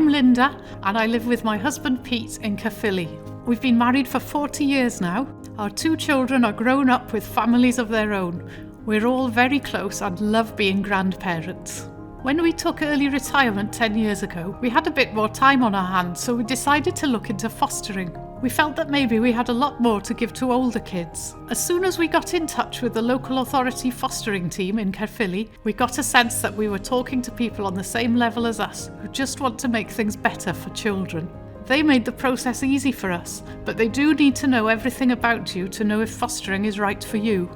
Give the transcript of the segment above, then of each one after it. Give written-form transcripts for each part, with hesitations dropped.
I'm Linda and I live with my husband Pete in Caerphilly. We've been married for 40 years now. Our 2 children are grown up with families of their own. We're all very close and love being grandparents. When we took early retirement 10 years ago, we had a bit more time on our hands, so we decided to look into fostering. We felt that maybe we had a lot more to give to older kids. As soon as we got in touch with the local authority fostering team in Caerphilly, we got a sense that we were talking to people on the same level as us, who just want to make things better for children. They made the process easy for us, but they do need to know everything about you to know if fostering is right for you.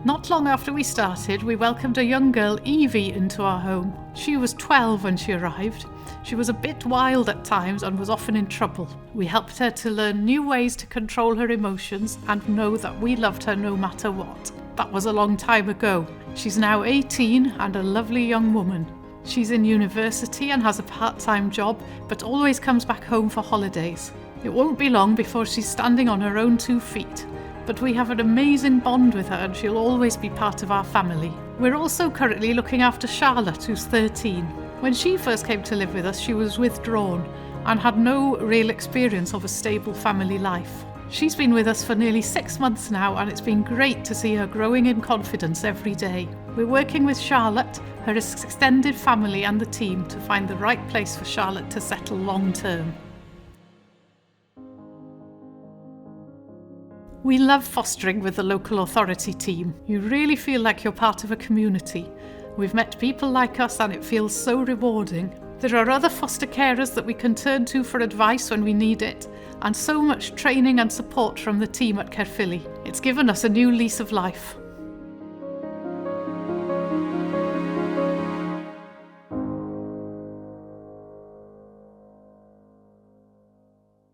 Not long after we started, we welcomed a young girl, Evie, into our home. She was 12 when she arrived. She was a bit wild at times and was often in trouble. We helped her to learn new ways to control her emotions and know that we loved her no matter what. That was a long time ago. She's now 18 and a lovely young woman. She's in university and has a part-time job, but always comes back home for holidays. It won't be long before she's standing on her own 2 feet. But we have an amazing bond with her and she'll always be part of our family. We're also currently looking after Charlotte, who's 13. When she first came to live with us, she was withdrawn and had no real experience of a stable family life. She's been with us for nearly 6 months now and it's been great to see her growing in confidence every day. We're working with Charlotte, her extended family and the team to find the right place for Charlotte to settle long term. We love fostering with the local authority team. You really feel like you're part of a community. We've met people like us and it feels so rewarding. There are other foster carers that we can turn to for advice when we need it, and so much training and support from the team at Caerphilly. It's given us a new lease of life.